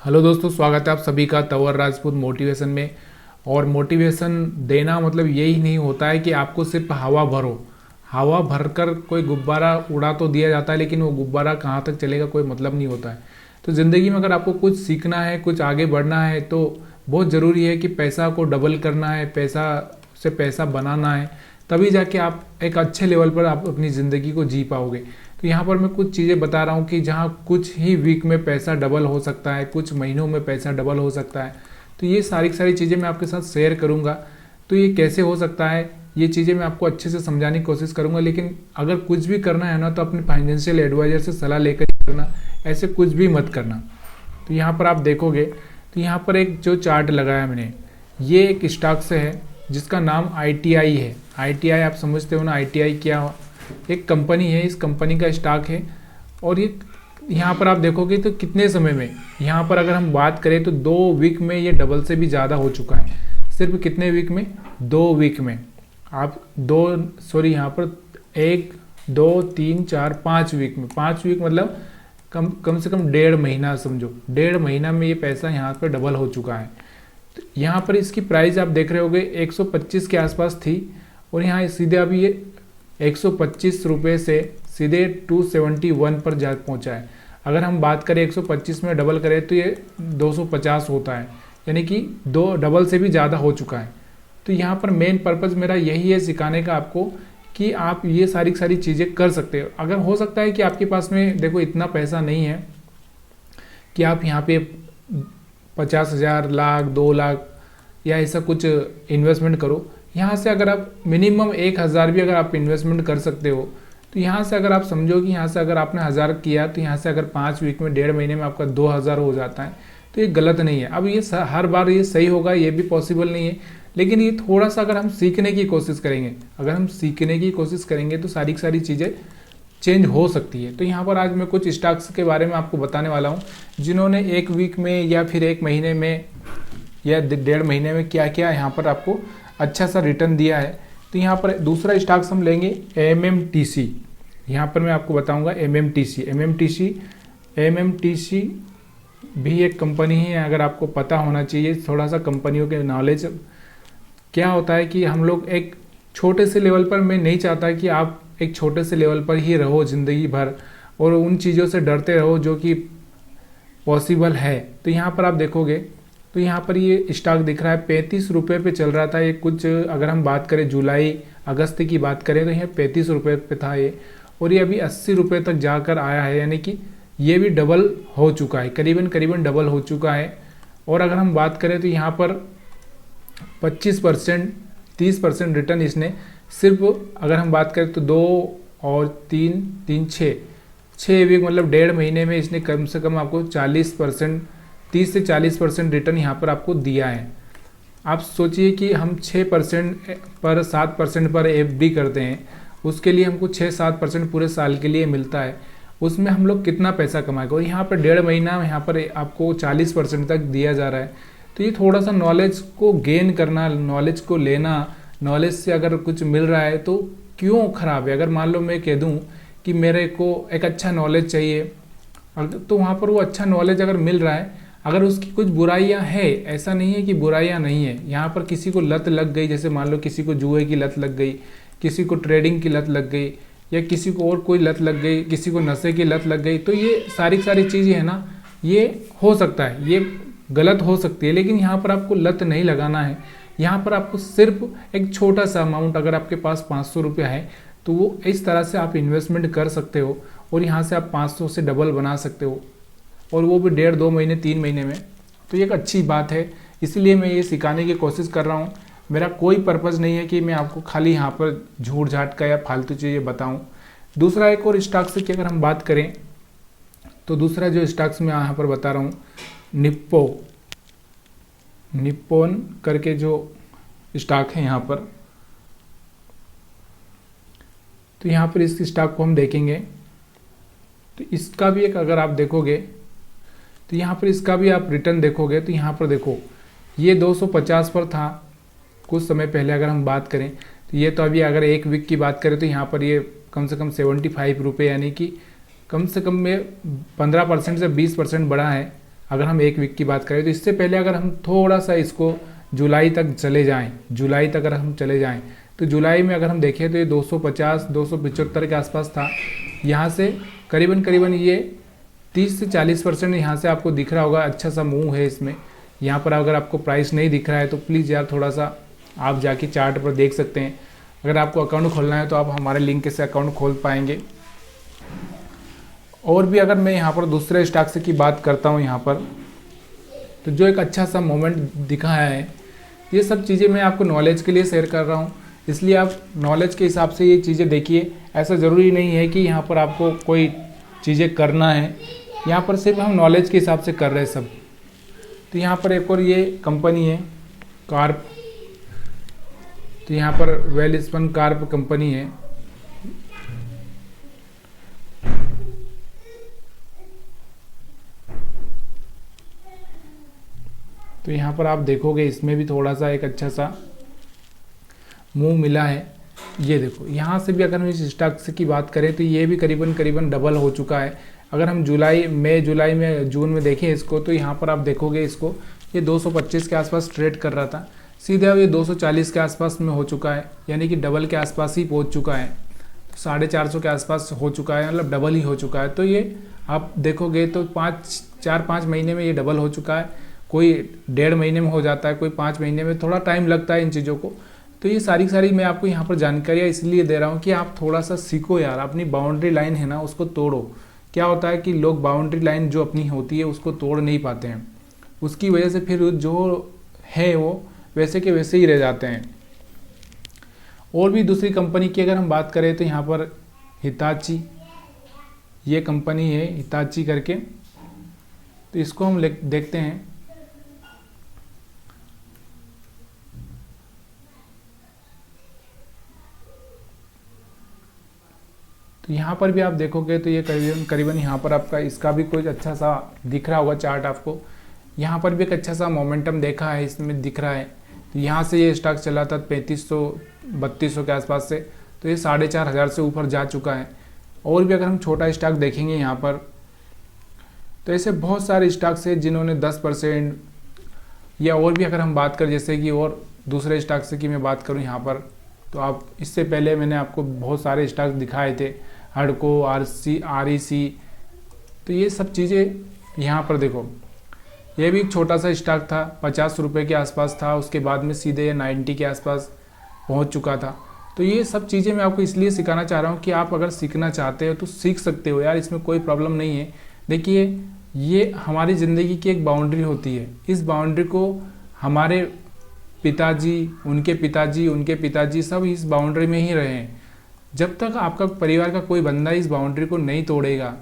Hello दोस्तों, स्वागत है आप सभी का तंवर राजपूत मोटिवेशन में। और मोटिवेशन देना मतलब यही नहीं होता है कि आपको सिर्फ हवा भरो। हवा भरकर कोई गुब्बारा उड़ा तो दिया जाता है, लेकिन वो गुब्बारा कहाँ तक चलेगा कोई मतलब नहीं होता है। तो ज़िंदगी में अगर आपको कुछ सीखना है, कुछ आगे बढ़ना है, तो बहुत ज़रूरी है कि पैसा को डबल करना है, पैसा से पैसा बनाना है, तभी जाके आप एक अच्छे लेवल पर आप अपनी ज़िंदगी को जी पाओगे। तो यहाँ पर मैं कुछ चीज़ें बता रहा हूँ कि जहाँ कुछ ही वीक में पैसा डबल हो सकता है, कुछ महीनों में पैसा डबल हो सकता है। तो ये सारी चीज़ें मैं आपके साथ शेयर करूँगा। तो ये कैसे हो सकता है, ये चीज़ें मैं आपको अच्छे से समझाने की कोशिश करूँगा। लेकिन अगर कुछ भी करना है ना, तो अपने फाइनेंशियल एडवाइजर से सलाह लेकर करना, ऐसे कुछ भी मत करना। तो यहाँ पर आप देखोगे तो यहाँ पर एक जो चार्ट लगाया मैंने, ये एक स्टॉक से है जिसका नाम ITI है। ITI आप समझते हो ना, ITI क्या, एक कंपनी है, इस कंपनी का स्टॉक है। और ये यहाँ पर आप देखोगे तो कितने समय में, यहाँ पर अगर हम बात करें तो 2 वीक में ये डबल से भी ज़्यादा हो चुका है। सिर्फ कितने वीक में, 2 वीक में। आप यहाँ पर 1 2 3 4 5 वीक में, 5 वीक मतलब कम से कम 1.5 महीना समझो, 1.5 महीना में ये पैसा यहाँ पर डबल हो चुका है। तो यहाँ पर इसकी प्राइस आप देख रहे होगे 125 के आसपास थी, और यहाँ सीधे अभी ये 125 रुपये से सीधे 271 पर जा पहुँचा है। अगर हम बात करें 125 में डबल करें तो ये 250 होता है, यानी कि 2 डबल से भी ज़्यादा हो चुका है। तो यहाँ पर मेन पर्पज़ मेरा यही है सिखाने का आपको कि आप ये सारी चीज़ें कर सकते हो। अगर हो सकता है कि आपके पास में देखो इतना पैसा नहीं है कि आप यहाँ पे 50,000, लाख, 2 लाख या ऐसा कुछ इन्वेस्टमेंट करो। यहाँ से अगर आप मिनिमम 1,000 भी अगर आप इन्वेस्टमेंट कर सकते हो, तो यहाँ से अगर आप समझो कि यहाँ से अगर आपने 1,000 किया, तो यहाँ से अगर 5 वीक में, 1.5 महीने में आपका 2,000 हो जाता है, तो ये गलत नहीं है। अब ये हर बार ये सही होगा ये भी पॉसिबल नहीं है, लेकिन ये थोड़ा सा अगर हम सीखने की कोशिश करेंगे, अगर हम सीखने की कोशिश करेंगे तो सारी चीज़ें चेंज हो सकती है। तो यहाँ पर आज मैं कुछ स्टॉक्स के बारे में आपको बताने वाला हूँ, जिन्होंने 1 वीक में या फिर 1 महीने में या 1.5 महीने में क्या क्या यहाँ पर आपको अच्छा सा रिटर्न दिया है। तो यहाँ पर दूसरा स्टॉक्स हम लेंगे MMTC। यहाँ पर मैं आपको बताऊंगा MMTC भी एक कंपनी है। अगर आपको पता होना चाहिए थोड़ा सा कंपनियों के नॉलेज। क्या होता है कि हम लोग एक छोटे से लेवल पर, मैं नहीं चाहता कि आप एक छोटे से लेवल पर ही रहो ज़िंदगी भर और उन चीज़ों से डरते रहो जो कि पॉसिबल है। तो यहाँ पर आप देखोगे तो यहाँ पर ये स्टॉक दिख रहा है 35 रुपये पे चल रहा था ये कुछ, अगर हम बात करें जुलाई अगस्त की बात करें तो ये 35 रुपये पे था ये, और ये अभी 80 रुपये तक जाकर आया है, यानी कि ये भी डबल हो चुका है, करीबन डबल हो चुका है। और अगर हम बात करें तो यहाँ पर 25% 30% रिटर्न इसने सिर्फ, अगर हम बात करें तो 2 और 3 6 वीक मतलब 1.5 महीने में इसने कम से कम आपको 30 से 40% रिटर्न यहाँ पर आपको दिया है। आप सोचिए कि हम 6% पर 7% पर FD करते हैं, उसके लिए हमको 6-7% पूरे साल के लिए मिलता है, उसमें हम लोग कितना पैसा कमाएगा। और यहाँ पर 1.5 महीना यहाँ पर आपको 40% तक दिया जा रहा है। तो ये थोड़ा सा नॉलेज को गेन करना, नॉलेज को लेना, नॉलेज से अगर कुछ मिल रहा है तो क्यों ख़राब है। अगर मान लो मैं कह दूँ कि मेरे को एक अच्छा नॉलेज चाहिए, तो वहाँ पर वो अच्छा नॉलेज अगर मिल रहा है, अगर उसकी कुछ बुराइयां है, ऐसा नहीं है कि बुराइयां नहीं है। यहाँ पर किसी को लत लग गई, जैसे मान लो किसी को जुए की लत लग गई, किसी को ट्रेडिंग की लत लग गई, या किसी को और कोई लत लग गई, किसी को नशे की लत लग गई, तो ये सारी चीज़ें है ना, ये हो सकता है, ये गलत हो सकती है। लेकिन यहाँ पर आपको लत नहीं लगाना है। यहाँ पर आपको सिर्फ एक छोटा सा अमाउंट, अगर आपके पास 500 रुपया है तो वो इस तरह से आप इन्वेस्टमेंट कर सकते हो, और यहाँ से आप 500 से डबल बना सकते हो, और वो भी 1.5-2 महीने 3 महीने में। तो ये एक अच्छी बात है, इसलिए मैं ये सिखाने की कोशिश कर रहा हूँ। मेरा कोई पर्पज़ नहीं है कि मैं आपको खाली यहाँ पर झूठ झाट का या फालतू चीज़ें बताऊँ। दूसरा एक और स्टॉक्स की अगर हम बात करें तो दूसरा जो स्टॉक्स मैं यहाँ पर बता रहा हूँ, निप्पॉन करके जो स्टॉक है यहाँ पर, तो यहाँ पर इस स्टॉक को हम देखेंगे तो इसका भी एक, अगर आप देखोगे तो यहाँ पर इसका भी आप रिटर्न देखोगे तो यहाँ पर देखो ये 250 पर था कुछ समय पहले। अगर हम बात करें तो ये तो अभी अगर 1 वीक की बात करें तो यहाँ पर ये कम से कम 75 रुपये, यानी कि कम से कम में 15% से 20% बढ़ा है। अगर हम एक वीक की बात करें तो इससे पहले अगर हम थोड़ा सा इसको जुलाई तक चले जाएं, जुलाई तक अगर हम चले जाएं तो जुलाई में अगर हम देखें तो ये 250 275 के आसपास था। यहाँ से करीबन ये 30 से 40% यहाँ से आपको दिख रहा होगा, अच्छा सा मूव है इसमें। यहाँ पर अगर आपको प्राइस नहीं दिख रहा है तो प्लीज़ यार थोड़ा सा आप जाके चार्ट पर देख सकते हैं। अगर आपको अकाउंट खोलना है तो आप हमारे लिंक से अकाउंट खोल पाएंगे। और भी अगर मैं यहाँ पर दूसरे स्टॉक से की बात करता हूँ यहाँ पर, तो जो एक अच्छा सा मोमेंट दिखा है, ये सब चीज़ें मैं आपको नॉलेज के लिए शेयर कर रहा हूँ, इसलिए आप नॉलेज के हिसाब से ये चीज़ें देखिए। ऐसा ज़रूरी नहीं है कि यहाँ पर आपको कोई चीज़ें करना है, यहाँ पर सिर्फ हम नॉलेज के हिसाब से कर रहे हैं सब। तो यहाँ पर एक और ये कंपनी है कार्प, तो यहाँ पर वेलस्पन कार्प कंपनी है। तो यहाँ पर आप देखोगे इसमें भी थोड़ा सा एक अच्छा सा मूव मिला है। ये देखो यहाँ से भी अगर हम इस स्टॉक से की बात करें तो ये भी करीबन डबल हो चुका है। अगर हम जुलाई में जून में देखें इसको, तो यहाँ पर आप देखोगे इसको ये 225 के आसपास ट्रेड कर रहा था, सीधे अब ये 240 के आसपास में हो चुका है, यानी कि डबल के आसपास ही पहुँच चुका है। 450 के आसपास हो चुका है, मतलब डबल ही हो चुका है। तो ये आप देखोगे तो 4-5 महीने में ये डबल हो चुका है। कोई 1.5 महीने में हो जाता है, कोई 5 महीने में, थोड़ा टाइम लगता है इन चीज़ों को। तो ये सारी मैं आपको यहाँ पर जानकारियाँ इसलिए दे रहा हूँ कि आप थोड़ा सा सीखो यार, अपनी बाउंड्री लाइन है ना उसको तोड़ो। क्या होता है कि लोग बाउंड्री लाइन जो अपनी होती है उसको तोड़ नहीं पाते हैं, उसकी वजह से फिर जो है वो वैसे के वैसे ही रह जाते हैं। और भी दूसरी कंपनी की अगर हम बात करें तो यहाँ पर हिताची, ये कंपनी है हिताची करके, तो इसको हम देखते हैं। तो यहाँ पर भी आप देखोगे तो ये करीबन यहाँ पर आपका इसका भी कुछ अच्छा सा दिख रहा होगा चार्ट आपको। यहाँ पर भी एक अच्छा सा मोमेंटम देखा है, इसमें दिख रहा है। तो यहाँ से ये स्टॉक चला था 3500-3200 के आसपास से, तो ये 4500 से ऊपर जा चुका है। और भी अगर हम छोटा स्टॉक देखेंगे यहाँ पर, तो ऐसे बहुत सारे स्टॉक्स हैं जिन्होंने 10% या और भी अगर हम बात करें, जैसे कि और दूसरे स्टॉक से की मैं बात करूँ यहाँ पर, तो आप इससे पहले मैंने आपको बहुत सारे स्टॉक दिखाए थे, हडको, REC। तो ये सब चीज़ें यहाँ पर देखो, ये भी एक छोटा सा स्टॉक था, 50 रुपये के आसपास था, उसके बाद में सीधे ये 90 के आसपास पहुँच चुका था। तो ये सब चीज़ें मैं आपको इसलिए सिखाना चाह रहा हूँ कि आप अगर सीखना चाहते हो तो सीख सकते हो यार, इसमें कोई प्रॉब्लम नहीं है। देखिए ये हमारी ज़िंदगी की एक बाउंड्री होती है, इस बाउंड्री को हमारे पिताजी, उनके पिताजी सब इस बाउंड्री में ही रहे हैं। जब तक आपका परिवार का कोई बंदा इस बाउंड्री को नहीं तोड़ेगा,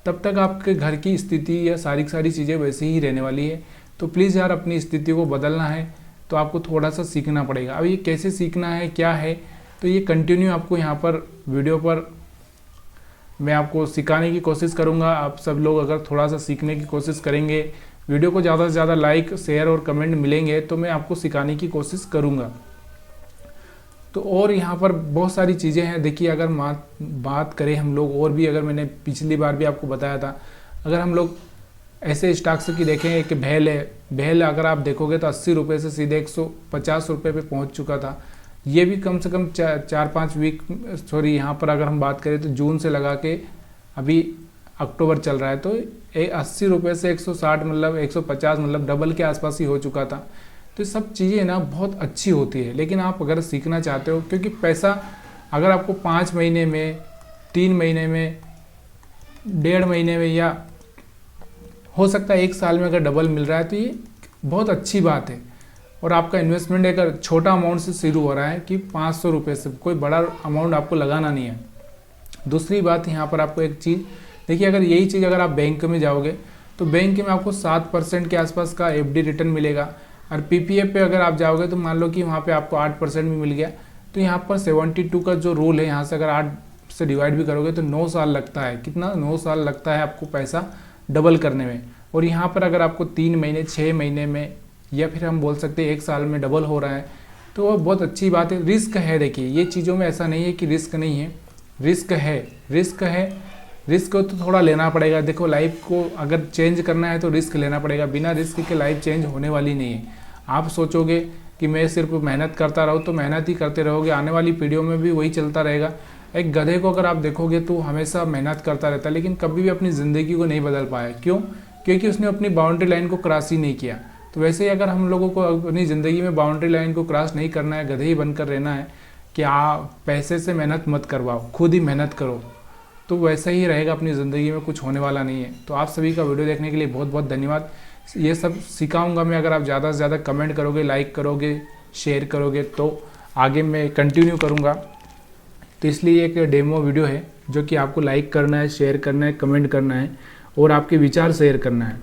तब तक आपके घर की स्थिति या सारी चीज़ें वैसे ही रहने वाली है। तो प्लीज़ यार अपनी स्थिति को बदलना है तो आपको थोड़ा सा सीखना पड़ेगा। अब ये कैसे सीखना है, क्या है, तो ये कंटिन्यू आपको यहाँ पर वीडियो पर मैं आपको सिखाने की कोशिश करूँगा। आप सब लोग अगर थोड़ा सा सीखने की कोशिश करेंगे, वीडियो को ज़्यादा से ज़्यादा लाइक, शेयर और कमेंट मिलेंगे, तो मैं आपको सिखाने की कोशिश करूँगा। तो और यहाँ पर बहुत सारी चीज़ें हैं। देखिए अगर बात करें हम लोग, और भी अगर मैंने पिछली बार भी आपको बताया था, अगर हम लोग ऐसे स्टॉक्स की देखें कि भेल है, भेल अगर आप देखोगे तो 80 रुपये से सीधे 150 रुपये पे पहुँच चुका था। ये भी कम से कम 4-5 वीक, सॉरी यहाँ पर अगर हम बात करें तो जून से लगा के अभी अक्टूबर चल रहा है, तो 80 रुपये से 160 मतलब 150 मतलब डबल के आसपास ही हो चुका था। तो सब चीज़ें ना बहुत अच्छी होती है, लेकिन आप अगर सीखना चाहते हो, क्योंकि पैसा अगर आपको 5 महीने में, 3 महीने में, 1.5 महीने में या हो सकता है 1 साल में अगर डबल मिल रहा है तो ये बहुत अच्छी बात है। और आपका इन्वेस्टमेंट अगर छोटा अमाउंट से शुरू हो रहा है कि 500 रुपये से, कोई बड़ा अमाउंट आपको लगाना नहीं है। दूसरी बात यहाँ पर आपको एक चीज़ देखिए, अगर यही चीज़ अगर आप बैंक में जाओगे तो बैंक में आपको 7% के आसपास का FD रिटर्न मिलेगा, और PPF पे अगर आप जाओगे तो मान लो कि वहाँ पे आपको 8% भी मिल गया। तो यहाँ पर 72 का जो रूल है, यहाँ से अगर 8 से डिवाइड भी करोगे तो 9 साल लगता है। कितना? 9 साल लगता है आपको पैसा डबल करने में। और यहाँ पर अगर आपको 3 महीने, 6 महीने में, या फिर हम बोल सकते हैं 1 साल में डबल हो रहा है, तो वो बहुत अच्छी बात है। रिस्क है, देखिए ये चीज़ों में ऐसा नहीं है कि रिस्क नहीं है, रिस्क है, रिस्क तो थोड़ा लेना पड़ेगा। देखो लाइफ को अगर चेंज करना है तो रिस्क लेना पड़ेगा, बिना रिस्क के लाइफ चेंज होने वाली नहीं है। आप सोचोगे कि मैं सिर्फ मेहनत करता रहूँ तो मेहनत ही करते रहोगे, आने वाली पीढ़ियों में भी वही चलता रहेगा। एक गधे को अगर आप देखोगे तो हमेशा मेहनत करता रहता है लेकिन कभी भी अपनी ज़िंदगी को नहीं बदल पाया। क्यों? क्योंकि उसने अपनी बाउंड्री लाइन को क्रॉस ही नहीं किया। तो वैसे ही अगर हम लोगों को अपनी ज़िंदगी में बाउंड्री लाइन को क्रॉस नहीं करना है, गधे ही बनकर रहना है कि आप पैसे से मेहनत मत करवाओ, खुद ही मेहनत करो, तो वैसा ही रहेगा, अपनी ज़िंदगी में कुछ होने वाला नहीं है। तो आप सभी का वीडियो देखने के लिए बहुत बहुत धन्यवाद। ये सब सिखाऊंगा मैं, अगर आप ज़्यादा से ज़्यादा कमेंट करोगे, लाइक करोगे, शेयर करोगे तो आगे मैं कंटिन्यू करूँगा। तो इसलिए एक डेमो वीडियो है जो कि आपको लाइक करना है, शेयर करना है, कमेंट करना है और आपके विचार शेयर करना है।